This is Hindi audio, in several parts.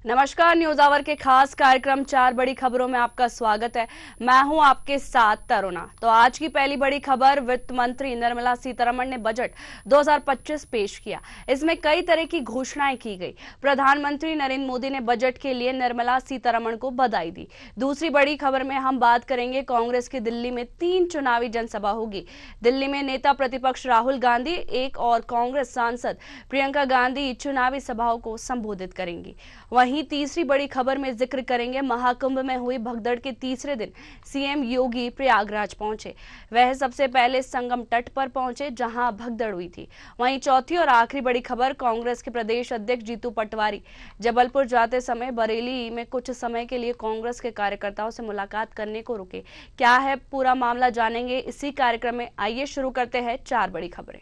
नमस्कार, न्यूज आवर के खास कार्यक्रम 4 बड़ी खबरों में आपका स्वागत है। मैं हूं आपके साथ तरुणा। तो आज की पहली बड़ी खबर, वित्त मंत्री निर्मला सीतारमण ने बजट 2025 पेश किया। इसमें कई तरह की घोषणाएं की गई। प्रधानमंत्री नरेंद्र मोदी ने बजट के लिए निर्मला सीतारमण को बधाई दी। दूसरी बड़ी खबर में हम बात करेंगे, कांग्रेस की दिल्ली में 3 चुनावी जनसभा होगी। दिल्ली में नेता प्रतिपक्ष राहुल गांधी एक और कांग्रेस सांसद प्रियंका गांधी चुनावी सभाओं को संबोधित करेंगी। वहीं तीसरी बड़ी खबर में जिक्र करेंगे, महाकुंभ में हुई भगदड़ के तीसरे दिन सीएम योगी प्रयागराज पहुंचे। वह सबसे पहले संगम तट पर पहुंचे जहां भगदड़ हुई थी। वहीं चौथी और आखिरी बड़ी खबर, कांग्रेस के प्रदेश अध्यक्ष जीतू पटवारी जबलपुर जाते समय बरेली में कुछ समय के लिए कांग्रेस के कार्यकर्ताओं से मुलाकात करने को रुके। क्या है पूरा मामला, जानेंगे इसी कार्यक्रम में। आइए शुरू करते हैं 4 बड़ी खबरें।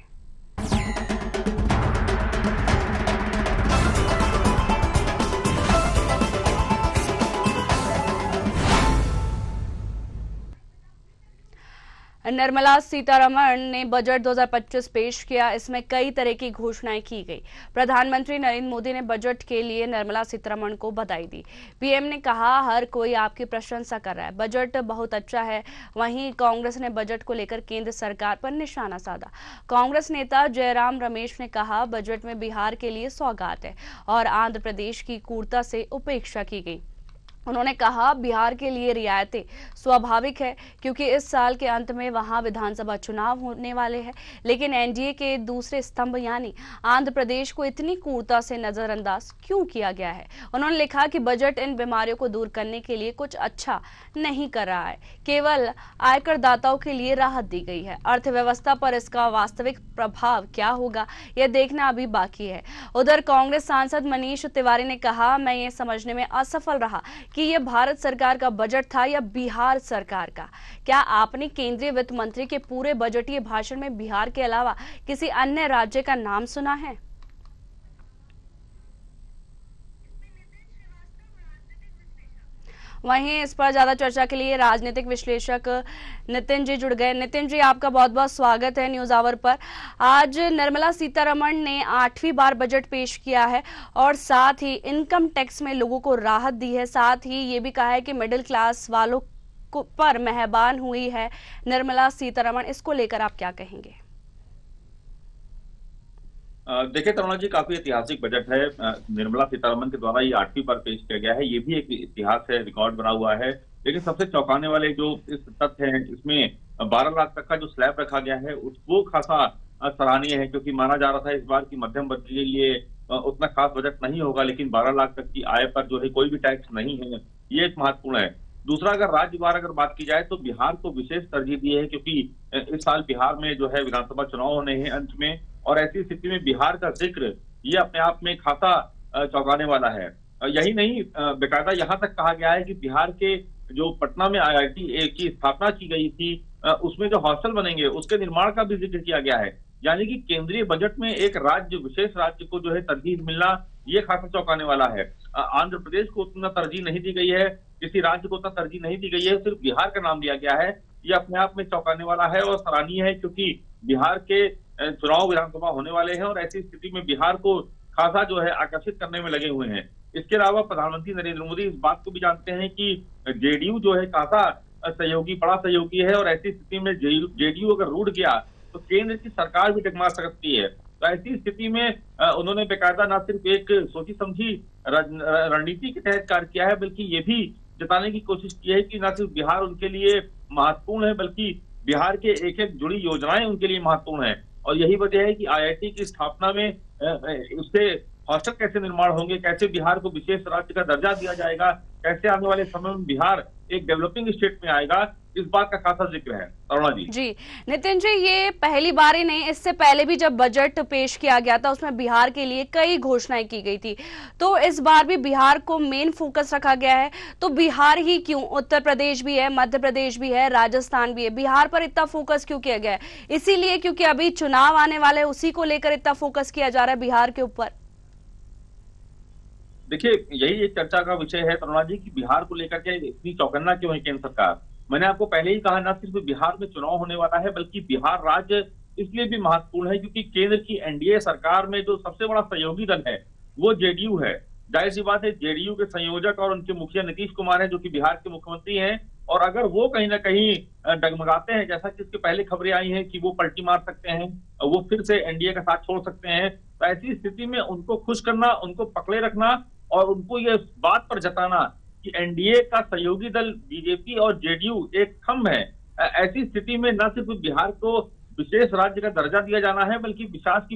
निर्मला सीतारमण ने बजट 2025 पेश किया। इसमें कई तरह की घोषणाएं की गई। प्रधानमंत्री नरेंद्र मोदी ने बजट के लिए निर्मला सीतारमण को बधाई दी। पीएम ने कहा, हर कोई आपकी प्रशंसा कर रहा है, बजट बहुत अच्छा है। वहीं कांग्रेस ने बजट को लेकर केंद्र सरकार पर निशाना साधा। कांग्रेस नेता जयराम रमेश ने कहा, बजट में बिहार के लिए सौगात है और आंध्र प्रदेश की क्रूरता से उपेक्षा की गई। उन्होंने कहा, बिहार के लिए रियायतें स्वाभाविक है क्योंकि इस साल के अंत में वहां विधानसभा चुनाव होने वाले हैं, लेकिन एनडीए के दूसरे स्तंभ यानी आंध्र प्रदेश को इतनी क्रूरता से नजरअंदाज क्यों किया गया है। उन्होंने लिखा कि बजट इन बीमारियों को दूर करने के लिए कुछ अच्छा नहीं कर रहा है, केवल आयकर दाताओं के लिए राहत दी गई है। अर्थव्यवस्था पर इसका वास्तविक प्रभाव क्या होगा, यह देखना अभी बाकी है। उधर कांग्रेस सांसद मनीष तिवारी ने कहा, मैं ये समझने में असफल रहा कि यह भारत सरकार का बजट था या बिहार सरकार का। क्या आपने केंद्रीय वित्त मंत्री के पूरे बजटीय भाषण में बिहार के अलावा किसी अन्य राज्य का नाम सुना है? वहीं इस पर ज्यादा चर्चा के लिए राजनीतिक विश्लेषक नितिन जी जुड़ गए। नितिन जी, आपका बहुत बहुत स्वागत है न्यूज आवर पर। आज निर्मला सीतारमण ने 8वीं बार बजट पेश किया है और साथ ही इनकम टैक्स में लोगों को राहत दी है। साथ ही ये भी कहा है कि मिडिल क्लास वालों पर मेहरबान हुई है निर्मला सीतारमण। इसको लेकर आप क्या कहेंगे? देखिए तरुणा जी, काफी ऐतिहासिक बजट है। निर्मला सीतारमण के द्वारा ये 8वीं बार पेश किया गया है। ये भी एक इतिहास है, रिकॉर्ड बना हुआ है। लेकिन सबसे चौंकाने वाले जो इस तथ्य है, इसमें 12 लाख तक का जो स्लैब रखा गया है वो खासा सराहनीय है, क्योंकि माना जा रहा था इस बार की मध्यम वर्ग के लिए उतना खास बजट नहीं होगा, लेकिन 12 लाख तक की आय पर जो है कोई भी टैक्स नहीं है, ये एक महत्वपूर्ण है। दूसरा, अगर राज्यवार अगर बात की जाए तो बिहार को विशेष तरजीह दी है, क्योंकि इस साल बिहार में जो है विधानसभा चुनाव होने हैं अंत में, और ऐसी स्थिति में बिहार का जिक्र ये अपने आप में खासा चौंकाने वाला है। यही नहीं, बेकायदा यहाँ तक कहा गया है कि बिहार के जो पटना में IIT की स्थापना की गई थी, उसमें जो हॉस्टल बनेंगे उसके निर्माण का भी जिक्र किया गया है। यानी कि केंद्रीय बजट में एक राज्य, विशेष राज्य को जो है तरजीह मिलना, ये खासा चौंकाने वाला है। आंध्र प्रदेश को उतना तरजीह नहीं दी गई है, किसी राज्य को उतना तरजीह नहीं दी गई है, सिर्फ बिहार का नाम लिया गया है। ये अपने आप में चौंकाने वाला है और सराहनीय है, क्योंकि बिहार के चुनाव विधानसभा होने वाले हैं और ऐसी स्थिति में बिहार को खासा जो है आकर्षित करने में लगे हुए हैं। इसके अलावा प्रधानमंत्री नरेंद्र मोदी इस बात को भी जानते हैं कि जेडीयू जो है खासा सहयोगी, बड़ा सहयोगी है, और ऐसी स्थिति में जेडीयू अगर रूठ गया तो केंद्र की सरकार भी डगमगा सकती है। तो ऐसी स्थिति में उन्होंने बेकायदा न सिर्फ एक सोची समझी रणनीति के तहत कार्य किया है, बल्कि ये भी जताने की कोशिश की है कि न सिर्फ बिहार उनके लिए महत्वपूर्ण है, बल्कि बिहार के एक एक जुड़ी योजनाएं उनके लिए महत्वपूर्ण है। और यही वजह है कि IIT की स्थापना में उससे हॉस्टल कैसे निर्माण होंगे, कैसे बिहार को विशेष राज्य का दर्जा दिया जाएगा, कैसे आने वाले समय में बिहार एक डेवलपिंग स्टेट में आएगा, इस बात का खासा जिक्र है। अरुणा जी। जी नितिन जी, ये पहली बार ही नहीं, इससे पहले भी जब बजट पेश किया गया था उसमें बिहार के लिए कई घोषणाएं की गई थी, तो इस बार भी बिहार को मेन फोकस रखा गया है। तो बिहार ही क्यों? उत्तर प्रदेश भी है, मध्य प्रदेश भी है, राजस्थान भी है, बिहार पर इतना फोकस क्यों किया गया है? इसीलिए क्योंकि अभी चुनाव आने वाले, उसी को लेकर इतना फोकस किया जा रहा है बिहार के ऊपर। देखिए, यही एक चर्चा का विषय है तरुणा जी, कि बिहार को लेकर के इतनी चौकन्ना क्यों है केंद्र सरकार। मैंने आपको पहले ही कहा, न सिर्फ बिहार में चुनाव होने वाला है, बल्कि बिहार राज्य इसलिए भी महत्वपूर्ण है क्योंकि केंद्र की एनडीए सरकार में जो सबसे बड़ा सहयोगी दल है वो जेडीयू है। जाहिर सी बात है जेडीयू के संयोजक और उनके मुखिया नीतीश कुमार हैं, जो कि बिहार के मुख्यमंत्री हैं, और अगर वो कहीं ना कहीं डगमगाते हैं, जैसा कि इसके पहले खबरें आई हैं कि वो पलटी मार सकते हैं, वो फिर से एनडीए का साथ छोड़ सकते हैं, तो ऐसी स्थिति में उनको खुश करना, उनको पकड़े रखना और उनको ये बात पर जताना कि एनडीए का सहयोगी दल बीजेपी और जेडीयू एक थंब है, ऐसी स्थिति में न सिर्फ बिहार को विशेष राज्य का दर्जा दिया जाना है, बल्कि बिहार की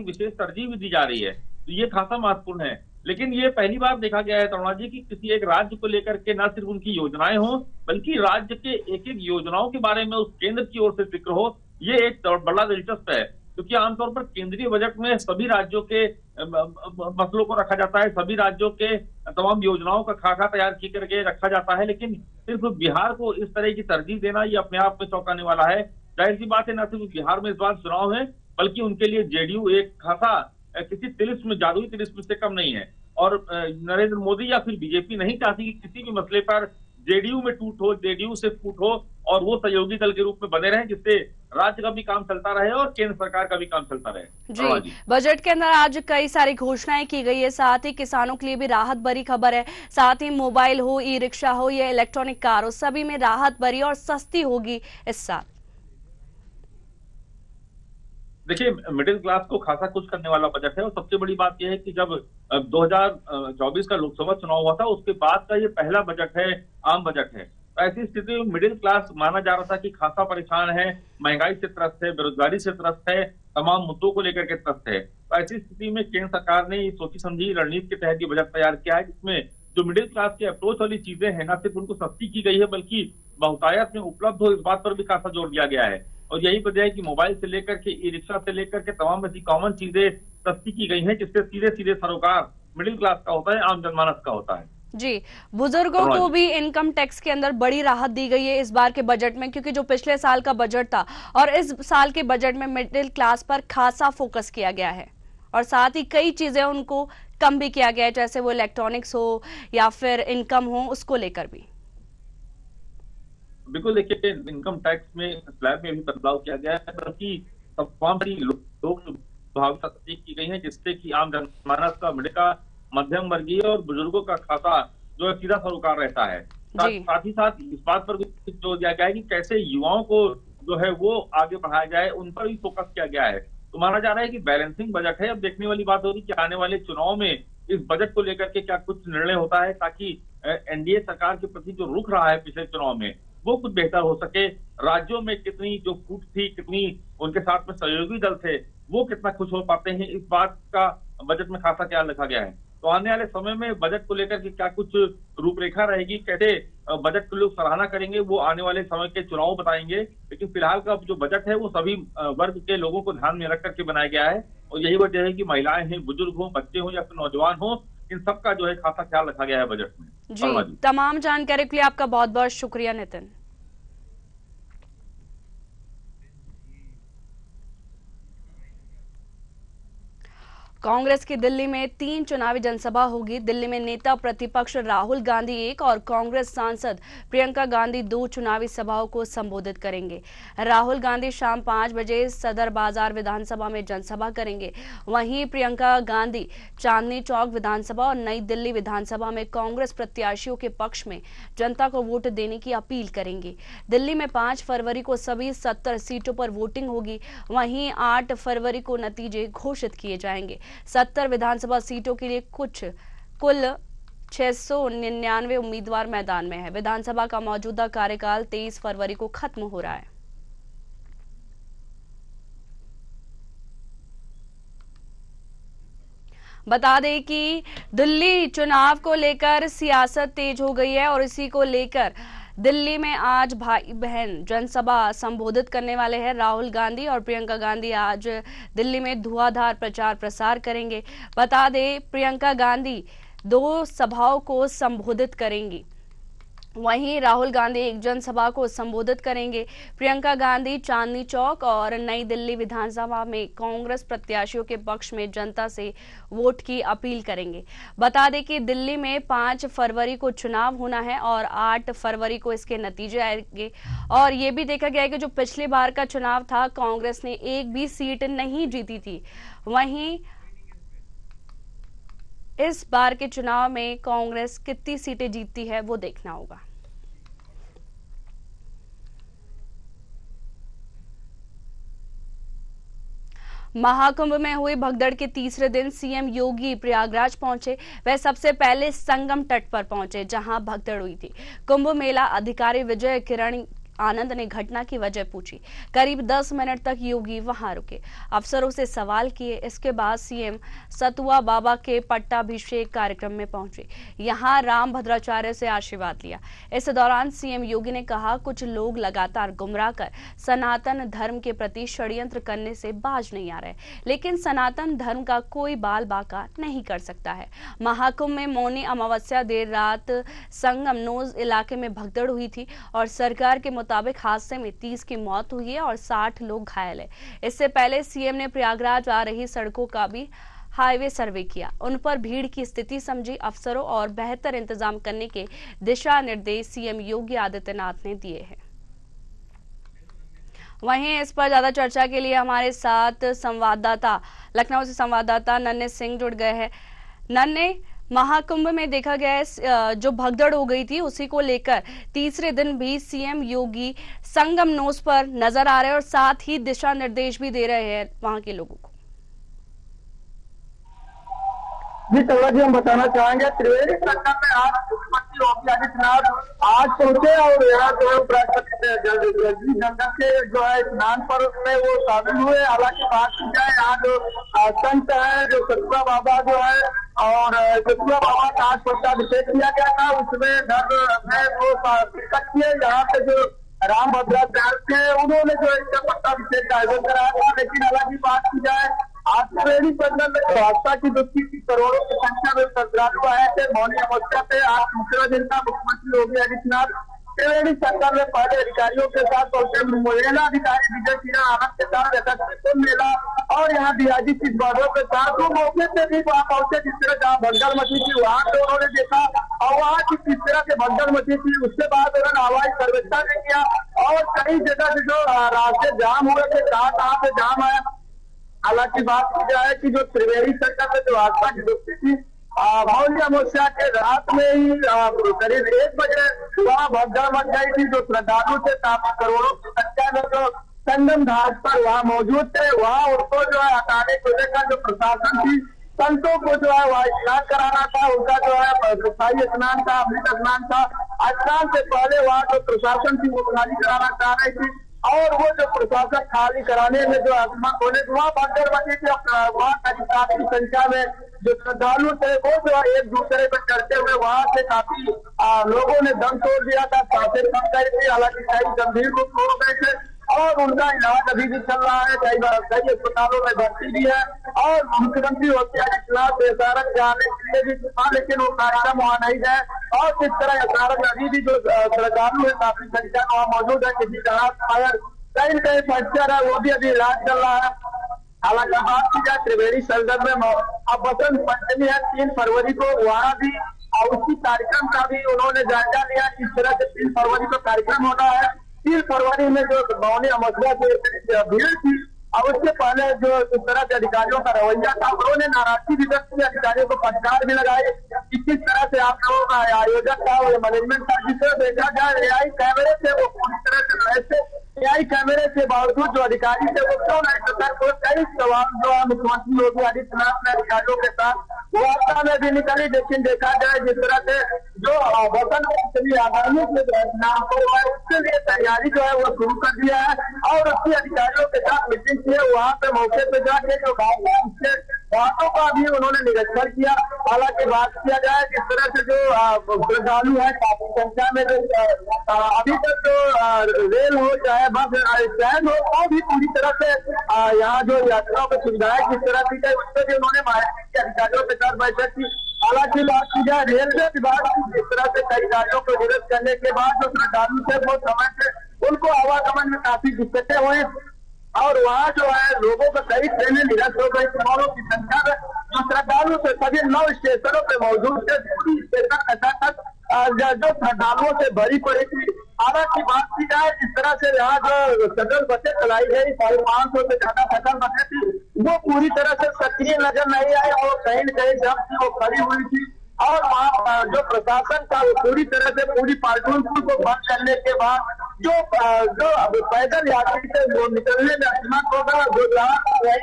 विशेष तरजीह भी दी जा रही है, तो ये खासा महत्वपूर्ण है। लेकिन ये पहली बार देखा गया है तरुणा जी की किसी एक राज्य को लेकर के न सिर्फ उनकी योजनाएं हो, बल्कि राज्य के एक एक योजनाओं के बारे में उस केंद्र की ओर से जिक्र हो। ये एक बड़ा दिलचस्प है, क्योंकि आमतौर पर केंद्रीय बजट में सभी राज्यों के मसलों को रखा जाता है, सभी राज्यों के तमाम योजनाओं का खाका तैयार करके रखा जाता है, लेकिन सिर्फ बिहार को इस तरह की तरजीह देना ये अपने आप में चौंकाने वाला है। जाहिर सी बात है, न सिर्फ बिहार में इस बार चुनाव है, बल्कि उनके लिए जेडीयू एक खासा किसी तिलिस्म, जादुई तिलिस्म से कम नहीं है। और नरेंद्र मोदी या फिर बीजेपी नहीं चाहती कि किसी भी मसले पर जेडीयू में टूट हो, जेडीयू से फूट हो और वो सहयोगी दल के रूप में बने रहें, जिससे राज्य का भी काम चलता रहे और केंद्र सरकार का भी काम चलता रहे। जी, बजट के अंदर आज कई सारी घोषणाएं की गई है, साथ ही किसानों के लिए भी राहत भरी खबर है। साथ ही मोबाइल हो, ई रिक्शा हो या इलेक्ट्रॉनिक कार हो, सभी में राहत भरी और सस्ती होगी इस साल। देखिए, मिडिल क्लास को खासा कुछ करने वाला बजट है, और सबसे बड़ी बात यह है कि जब 2024 का लोकसभा चुनाव हुआ था, उसके बाद का ये पहला बजट है, आम बजट है। तो ऐसी स्थिति में मिडिल क्लास माना जा रहा था कि खासा परेशान है, महंगाई से त्रस्त है, बेरोजगारी से त्रस्त है, तमाम मुद्दों को लेकर के त्रस्त है। तो ऐसी स्थिति में केंद्र सरकार ने सोची समझी रणनीति के तहत ये बजट तैयार किया है, जिसमें जो मिडिल क्लास के अप्रोच वाली चीजें हैं, न सिर्फ उनको सस्ती की गई है, बल्कि बहुतायत में उपलब्ध हो, इस बात पर भी खासा जोर दिया गया है। और यही वजह है कि मोबाइल से लेकर के ई रिक्शा से लेकर के तमाम ऐसी कॉमन चीजें सस्ती की गई हैं, जिससे सीधे सीधे सरोकार मिडिल क्लास का होता है, आम जनमानस का होता है। जी, बुजुर्गों को भी इनकम टैक्स के अंदर बड़ी राहत दी गई है इस बार के बजट में, क्योंकि जो पिछले साल का बजट था और इस साल के बजट में मिडिल क्लास पर खासा फोकस किया गया है, और साथ ही कई चीजें उनको कम भी किया गया है, जैसे वो इलेक्ट्रॉनिक्स हो या फिर इनकम हो, उसको लेकर भी। बिल्कुल, देखिए इनकम टैक्स में स्लैब में भी बदलाव किया गया है, बल्कि तमाम लोग सस्ती की गई है, जिससे कि आम जनमानस का, मिडिल का, मध्यम वर्गीय और बुजुर्गों का खाता जो है सीधा सरोकार रहता है। साथ ही साथ इस बात पर भी जोर दिया गया है कि कैसे युवाओं को जो है वो आगे बढ़ाया जाए, उन पर भी फोकस किया गया है। तो माना जा रहा है कि बैलेंसिंग बजट है। अब देखने वाली बात होगी कि आने वाले चुनाव में इस बजट को लेकर के क्या कुछ निर्णय होता है, ताकि एनडीए सरकार के प्रति जो रुख रहा है पिछले चुनाव में, वो कुछ बेहतर हो सके। राज्यों में कितनी जो फूट थी, कितनी उनके साथ में सहयोगी दल थे, वो कितना खुश हो पाते हैं, इस बात का बजट में खासा ख्याल रखा गया है। तो आने वाले समय में बजट को लेकर के क्या कुछ रूपरेखा रहेगी, कैसे बजट को लोग सराहना करेंगे, वो आने वाले समय के चुनाव बताएंगे। लेकिन फिलहाल का जो बजट है वो सभी वर्ग के लोगों को ध्यान में रख करके बनाया गया है, और यही वजह है कि महिलाएं हैं, बुजुर्ग हो, बच्चे हो या फिर नौजवान हो, इन सबका जो है खासा ख्याल रखा गया है बजट में। जी, तमाम जानकारी के लिए आपका बहुत बहुत शुक्रिया नितिन। कांग्रेस की दिल्ली में 3 चुनावी जनसभा होगी। दिल्ली में नेता प्रतिपक्ष राहुल गांधी 1 और कांग्रेस सांसद प्रियंका गांधी 2 चुनावी सभाओं को संबोधित करेंगे। राहुल गांधी शाम 5 बजे सदर बाजार विधानसभा में जनसभा करेंगे। वहीं प्रियंका गांधी चांदनी चौक विधानसभा और नई दिल्ली विधानसभा में कांग्रेस प्रत्याशियों के पक्ष में जनता को वोट देने की अपील करेंगी। दिल्ली में 5 फरवरी को सभी 70 सीटों पर वोटिंग होगी। वहीं 8 फरवरी को नतीजे घोषित किए जाएंगे। 70 विधानसभा सीटों के लिए कुल 699 उम्मीदवार मैदान में है। विधानसभा का मौजूदा कार्यकाल 23 फरवरी को खत्म हो रहा है। बता दें कि दिल्ली चुनाव को लेकर सियासत तेज हो गई है, और इसी को लेकर दिल्ली में आज भाई बहन जनसभा संबोधित करने वाले हैं। राहुल गांधी और प्रियंका गांधी आज दिल्ली में धुआंधार प्रचार प्रसार करेंगे। बता दें, प्रियंका गांधी 2 सभाओं को संबोधित करेंगी, वहीं राहुल गांधी एक जनसभा को संबोधित करेंगे। प्रियंका गांधी चांदनी चौक और नई दिल्ली विधानसभा में कांग्रेस प्रत्याशियों के पक्ष में जनता से वोट की अपील करेंगे। बता दें कि दिल्ली में 5 फरवरी को चुनाव होना है और 8 फरवरी को इसके नतीजे आएंगे। और ये भी देखा गया है कि जो पिछली बार का चुनाव था, कांग्रेस ने एक भी सीट नहीं जीती थी। वहीं इस बार के चुनाव में कांग्रेस कितनी सीटें जीतती है वो देखना होगा। महाकुंभ में हुई भगदड़ के तीसरे दिन सीएम योगी प्रयागराज पहुंचे। वह सबसे पहले संगम तट पर पहुंचे जहां भगदड़ हुई थी। कुंभ मेला अधिकारी विजय किरण आनंद ने घटना की वजह पूछी। करीब 10 मिनट तक योगी वहां रुके, अफसरों से सवाल किए। इसके बाद सीएम सतुआ बाबा के पट्टाभिषेक कार्यक्रम में पहुंचे। यहां राम भद्राचार्य से आशीर्वाद लिया। इस दौरान सीएम योगी ने कहा, कुछ लोग लगातार गुमराह कर सनातन धर्म के प्रति षड्यंत्र करने से बाज नहीं आ रहे, लेकिन सनातन धर्म का कोई बाल बाका नहीं कर सकता है। महाकुंभ में मौनी अमावस्या देर रात संगम नोज इलाके में भगदड़ हुई थी और सरकार के मुताबिक हादसे में 30 की मौत हुई है और 60 लोग घायल है। इससे पहले सीएम ने प्रयागराज आ रही सड़कों का भी हाईवे सर्वे किया, उन पर भीड़ की स्थिति समझी। अफसरों और बेहतर इंतजाम करने के दिशा निर्देश सीएम योगी आदित्यनाथ ने दिए हैं। वहीं इस पर ज्यादा चर्चा के लिए हमारे साथ संवाददाता लखनऊ से संवाददाता नन्हे सिंह जुड़ गए हैं। नन्हे, महाकुंभ में देखा गया है जो भगदड़ हो गई थी उसी को लेकर तीसरे दिन भी सीएम योगी संगम नोज पर नजर आ रहे हैं और साथ ही दिशा निर्देश भी दे रहे हैं वहां के लोगों को। जी कल्ला जी, हम बताना चाहेंगे त्रिवेणी संगम में आज मुख्यमंत्री योगी आदित्यनाथ आज पहुंचे और यहाँ जो है उपराष्ट्रपति गंगा के जो है स्नान पर्व में वो शामिल हुए। हालांकि बात की जाए यहाँ जो संत है जो सतुआ बाबा जो है और सतुआ बाबा का आज पट्टाभिषेक किया गया था, उसमें धर्म है वो शिरकत किए। यहाँ पे जो राम भद्राचार्य थे उन्होंने जो इसका पट्टाभिषेक का आयोजन कराया था। लेकिन हालांकि बात की जाए आज त्रिवेणी संगम में आस्था की डुबकी थी, करोड़ों की संख्या में श्रद्धालु आए थे। मौनी अमावस्या पे आज दूसरे दिन का मुख्यमंत्री योगी आदित्यनाथ त्रिवेणी संगम में पहले अधिकारियों के साथ पहुंचे। मेला अधिकारी विजय किरण आनंद के साथ कुंभ मेला और यहाँ डीआईजी सिद्ध बाबू के साथ वो मौके से भी वहाँ पहुंचे। जिस तरह जहाँ भगदड़ मची थी वहां से उन्होंने देखा और वहाँ की किस तरह से भगदड़ मची थी। उसके बाद उन्होंने हवाई सर्वेक्षण भी किया और कई जगह से जो रास्ते जाम हुए थे कहाँ से जाम है। हालांकि बात की जाए कि जो त्रिवेणी संगम में जो आस्था की डुबकी थी मौनी अमावस्या के रात में ही करीब 1 बजे वहाँ भगदड़ मच गई थी। जो श्रद्धालु थे काफी करोड़ों की संख्या में जो संगम घाट पर वहाँ मौजूद थे, वहाँ उनको जो है हटाने को लेकर जो प्रशासन थी, संतों को जो है वह स्नान कराना था। उनका जो है शाही स्नान था, अमृत स्नान था। स्नान से पहले वहाँ जो प्रशासन थी वो खाली कराना चाह रही थी और वो जो प्रशासन खाली कराने में जो आत्मा खोले वहाँ भगदड़ मची थी। वहाँ काफी संख्या में जो श्रद्धालु थे वो जो है एक दूसरे पर चढ़ते हुए वहाँ से काफी लोगों ने दम तोड़ दिया था, सांसें थम गई थी। हालांकि कई गंभीर रूप हो गए थे और उनका इलाज अभी भी चल रहा है। कई अस्पतालों में भर्ती भी है और मुख्यमंत्री योगी आदित्यनाथ बेसारक जाने के लिए भी था, लेकिन वो कार्यक्रम वहाँ नहीं गए। और किस तरह बेसारक अभी भी जो श्रद्धालु है काफी संख्या में वहाँ मौजूद है। किसी का हाथ फायर कहीं न कहीं फ्रैक्चर है, वो भी अभी इलाज चल रहा है। हालांकि बात की जाए त्रिवेणी संगम में अब बसंत पंचमी है 3 फरवरी को, वहाँ भी और उसी कार्यक्रम का भी उन्होंने जायजा लिया। किस तरह से 3 फरवरी को कार्यक्रम होना है। 3 फरवरी में जो मौनी अमावस्या की भीड़ थी और उससे पहले जो इस तरह के अधिकारियों का रवैया था उन्होंने नाराजगी भी व्यक्त की। अधिकारियों को फटकार भी लगाई कि किस तरह से आप लोगों का आयोजन था और मैनेजमेंट था। जिसे देखा जाए एआई कैमरे से वो पूरी तरह से वैसे एआई कैमरे के बावजूद जो अधिकारी थे वो क्यों नहीं सतर्क हुए। कई सवाल जो है मुख्यमंत्री योगी आदित्यनाथ ने अधिकारियों के साथ वार्ता में भी निकली। लेकिन देखा जाए जिस तरह से जो बसंत पंचमी आगामी के नाम पर है उसके लिए तैयारी जो है वो शुरू कर दिया है और उसकी अधिकारियों के साथ मीटिंग की है। वहाँ पे मौके पे जाके जो उसके बातों का भी उन्होंने निरीक्षण किया। हालांकि बात किया जाए जिस तरह से जो श्रद्धालु है काफी संख्या में जो अभी तक जो रेल हो चाहे बस स्टैंड हो वो भी पूरी तरह से यहाँ जो यात्राओं को सुविधाएं किस तरह की गई उससे भी उन्होंने माहिती की, अधिकारियों के साथ बैठक की। हालांकि बात की जाए रेलवे विभाग की जिस तरह से कई गाड़ियों को निरस्त करने के बाद जो श्रद्धालु थे वो समय से उनको आवागमन में काफी दिक्कतें हुई और वहाँ जो है लोगों को कई ट्रेनें निरस्त हो गई। करोड़ों की संख्या में जो श्रद्धालु थे सभी 9 स्टेशनों पे मौजूद थे। पूरी स्टेशन अचानक जो श्रद्धालुओं से भरी पड़ी थी। हालांकि बात की जाए जिस तरह से यहाँ जो सदन बसें चलाई गई 550 से ज्यादा सदन बसें थी वो पूरी तरह से सक्रिय नजर नहीं आए और कहीं न कहीं जब से वो खड़ी हुई थी और वहाँ जो प्रशासन था वो पूरी तरह से पूरी पार्टून को बंद करने के बाद जो पैदल यात्री थे वो निकलने में असमर्थ हो गया। जो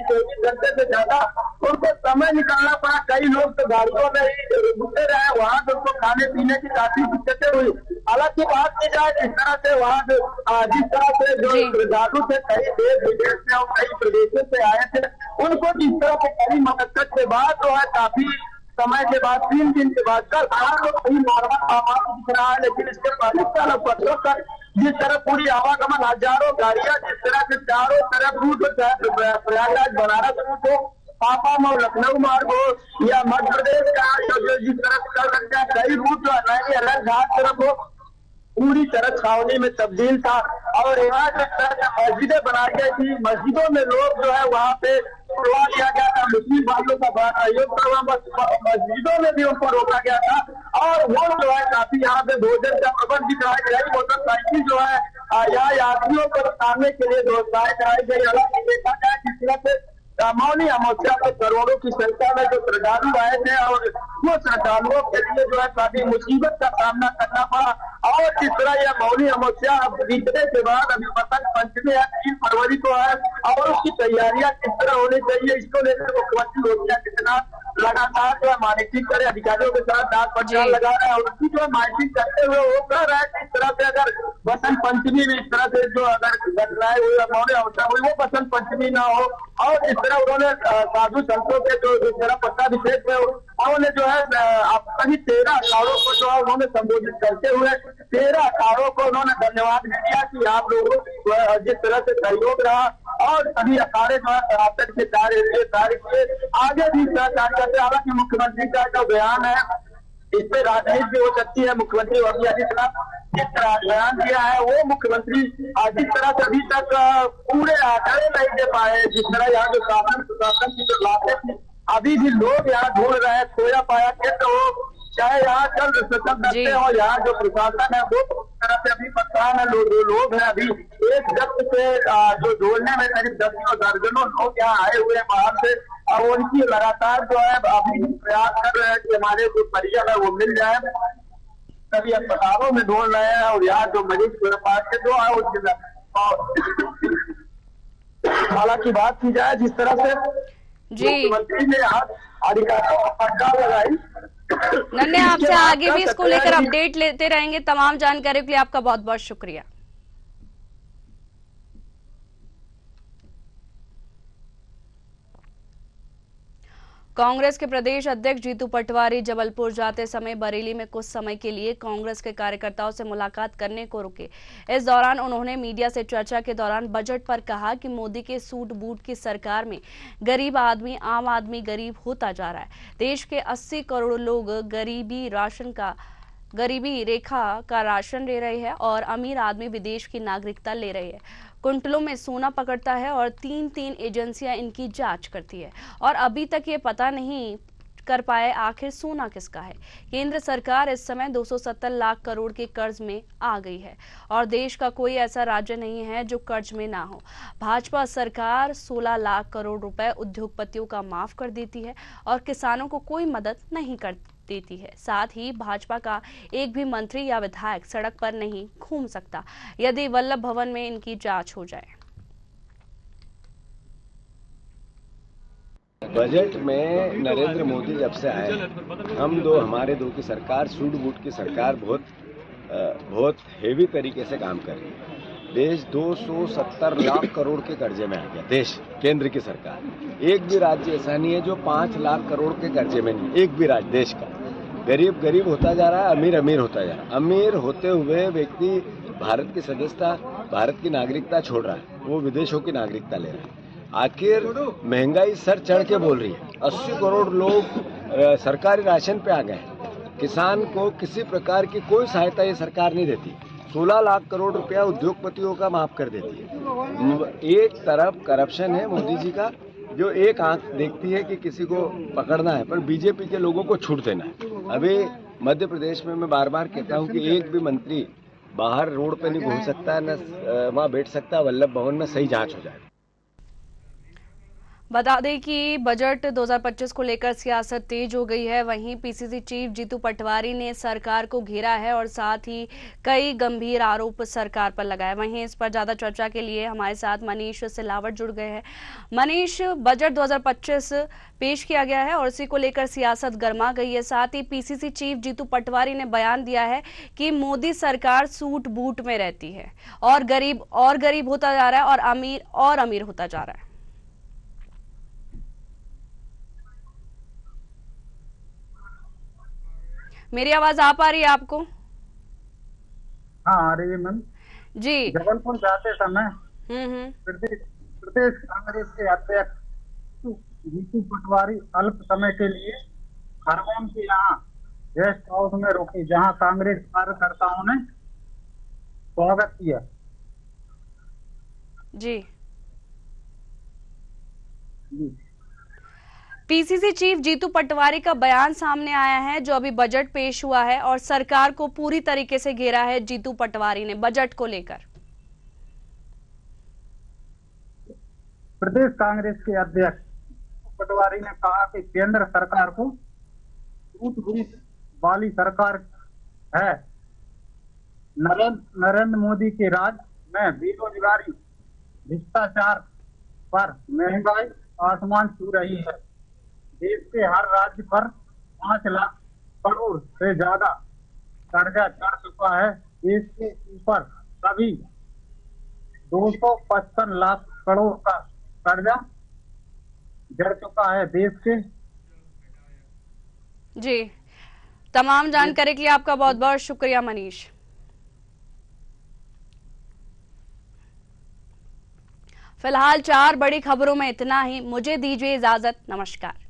24 घंटे से ज्यादा उनको समय निकालना पड़ा। कई लोग तो गाड़ियों में ही रुके रहे, वहां से उनको खाने पीने की काफी दिक्कतें हुई। हालांकि बात की जाए जिस तरह से वहाँ जिस तरह से जो श्रद्धालु थे कई देश विदेश से और कई प्रदेशों से आए थे, उनको जिस तरह से कड़ी मशक्कत के बाद जो है काफी समय के बाद 3 दिन के बाद कल आज तो कहीं नॉर्मल आवागमन दिख रहा है, लेकिन इसके पहले कल परसों तक जिस तरह पूरी आवागमन हजारों गाड़ियां जिस तरह से चारों तरफ रूट प्रयागराज बनारस रूट हो, पापा मऊ लखनऊ मार्ग हो या मध्य प्रदेश का जो जिस तरह से कर सकते हैं कई रूट जो है अलग घाट तरफ हो, पूरी तरह छावनी में तब्दील था। और यहाँ जिस तरह से मस्जिदें बनाई गई थी, मस्जिदों में लोग जो है वहाँ पे रोका दिया गया था, मुस्लिम वालों का बड़ा सहयोग था, मस्जिदों में भी उनको रोका गया था। और वो जो है काफी यहाँ पे भोजन का प्रबंध भी कराया गया। मोटरसाइकिल जो है यहाँ यात्रियों को उतारने के लिए व्यवस्थाएं कराई गई। हालांकि देखा जाए जिस तरह से मौनी अमावस्या में करोड़ों की संख्या में जो श्रद्धालु आए थे और वो श्रद्धालुओं के लिए जो है काफी मुसीबत का सामना करना पड़ा। और जिस तरह यह मौनी अमावस्या बीतने के बाद अभी बसंत पंचमी है, 3 फरवरी को है और उसकी तैयारियां किस तरह होनी चाहिए इसको लेकर मुख्यमंत्री योगी आदित्यनाथ लगातार जो है मॉनिटरिंग करे, अधिकारियों के साथ डाक पड़ताल लगा रहे हैं और उसकी जो है मॉनिटरिंग करते हुए वो कह रहा है कि इस तरह से अगर बसंत पंचमी में इस तरह से जो अगर घटनाएं हुई मौनी अमावस्या हुई वो बसंत पंचमी ना हो। और इस तरह उन्होंने साधु संतों के जो जिस तरह पट्टाभिषेक में उन्होंने जो है सभी 13 अखाड़ों को जो है उन्होंने संबोधित करते हुए 13 अखाड़ों को उन्होंने धन्यवाद भी दिया कि आप लोगों की जिस तरह से सहयोग रहा और सभी अखाड़े जो है सनातन के कार्य किए आगे भी कार्य करते। हालांकि मुख्यमंत्री का जो बयान है इस पे राजनीति भी हो सकती है। मुख्यमंत्री योगी आदित्यनाथ जिस तरह बयान दिया है वो मुख्यमंत्री जिस तरह से अभी तक पूरे आंकड़े नहीं दे पाए, जिस तरह यहाँ जो शासन प्रशासन की जो लाभें थी अभी भी लोग यहाँ ढूंढ रहे हैं। खोया पाया केंद्र हो चाहे यहाँ चल दस्ते हो, यहाँ जो प्रशासन है वो तरह से अभी परेशान है। लोग हैं अभी एक दस्त से जो ढूंढने में करीब दर्जनों लोग यहाँ आए हुए हैं बाहर से और उनकी लगातार जो है अभी प्रयास कर रहे हैं कि हमारे जो परिजन है वो मिल जाए। सभी अस्पतालों में ढूंढ रहे हैं और यहाँ जो मरीज के जो है उसके हालांकि बात की जाए जिस तरह से मुख्यमंत्री ने अधिकारियों को हड़ताल लगाई। नन्हे आपसे आगे भी इसको लेकर अपडेट लेते रहेंगे। तमाम जानकारी के लिए आपका बहुत बहुत शुक्रिया। कांग्रेस के प्रदेश अध्यक्ष जीतू पटवारी जबलपुर जाते समय बरेली में कुछ समय के लिए कांग्रेस के कार्यकर्ताओं से मुलाकात करने को रुके। इस दौरान उन्होंने मीडिया से चर्चा के दौरान बजट पर कहा कि मोदी के सूट बूट की सरकार में गरीब आदमी आम आदमी गरीब होता जा रहा है। देश के 80 करोड़ लोग गरीबी रेखा का राशन ले रहे हैं और अमीर आदमी विदेश की नागरिकता ले रहे हैं। कुंटलों में सोना पकड़ता है और 3 एजेंसियां इनकी जांच करती है और अभी तक ये पता नहीं कर पाए आखिर सोना किसका है। केंद्र सरकार इस समय 270 लाख करोड़ के कर्ज में आ गई है और देश का कोई ऐसा राज्य नहीं है जो कर्ज में ना हो। भाजपा सरकार 16 लाख करोड़ रुपए उद्योगपतियों का माफ कर देती है और किसानों को कोई मदद नहीं कर देती है। साथ ही भाजपा का एक भी मंत्री या विधायक सड़क पर नहीं घूम सकता यदि वल्लभ भवन में इनकी जांच हो जाए। बजट में नरेंद्र मोदी जब से आए हमारे दो की सरकार सूट बूट की सरकार बहुत हेवी तरीके से काम कर रही है। देश 270 लाख करोड़ के कर्जे में आ गया। देश केंद्र की सरकार एक भी राज्य ऐसा नहीं है जो 5 लाख करोड़ के कर्जे में नहीं। एक भी राज्य देश का गरीब गरीब होता जा रहा है, अमीर अमीर होता जा रहा है। अमीर होते हुए व्यक्ति भारत की सदस्यता भारत की नागरिकता छोड़ रहा है, वो विदेशों की नागरिकता ले रहा है। आखिर महंगाई सर चढ़ के बोल रही है। 80 करोड़ लोग सरकारी राशन पे आ गए। किसान को किसी प्रकार की कोई सहायता ये सरकार नहीं देती। 16 लाख करोड़ रुपया उद्योगपतियों का माफ कर देती है। एक तरफ करप्शन है मोदी जी का, जो एक आंख देखती है कि किसी को पकड़ना है, पर बीजेपी के लोगों को छूट देना है। अभी मध्य प्रदेश में मैं बार बार कहता हूं कि एक भी मंत्री बाहर रोड पे नहीं घूम सकता, न वहां बैठ सकता। वल्लभ भवन में सही जांच हो जाए। बता दें कि बजट 2025 को लेकर सियासत तेज हो गई है। वहीं पीसीसी चीफ जीतू पटवारी ने सरकार को घेरा है और साथ ही कई गंभीर आरोप सरकार पर लगाए। वहीं इस पर ज्यादा चर्चा के लिए हमारे साथ मनीष सिलावट जुड़ गए हैं। मनीष, बजट 2025 पेश किया गया है और इसी को लेकर सियासत गर्मा गई है। साथ ही पीसीसी चीफ जीतू पटवारी ने बयान दिया है कि मोदी सरकार सूट बूट में रहती है और गरीब होता जा रहा है और अमीर होता जा रहा है। मेरी आवाज आ पा रही है आपको? हाँ, आ रही है मैम जी। जबलपुर जाते समय प्रदेश कांग्रेस के अध्यक्ष जीतू पटवारी अल्प समय के लिए खरगोन के यहाँ गेस्ट हाउस में रुके, जहाँ कांग्रेस कार्यकर्ताओं ने स्वागत किया। जी। पीसीसी चीफ जीतू पटवारी का बयान सामने आया है जो अभी बजट पेश हुआ है और सरकार को पूरी तरीके से घेरा है जीतू पटवारी ने बजट को लेकर। प्रदेश कांग्रेस के अध्यक्ष पटवारी ने कहा कि केंद्र सरकार को सूट बूट वाली सरकार है। नरेंद्र मोदी के राज में बेरोजगारी, भ्रष्टाचार पर महंगाई आसमान छू रही है। देश के हर राज्य पर 5 लाख करोड़ से ज्यादा कर्जा चढ़ चुका है। देश के ऊपर सभी 255 लाख करोड़ का कर्जा जड़ चुका है देश के। जी, तमाम जानकारी के लिए आपका बहुत बहुत शुक्रिया मनीष। फिलहाल 4 बड़ी खबरों में इतना ही। मुझे दीजिए इजाजत। नमस्कार।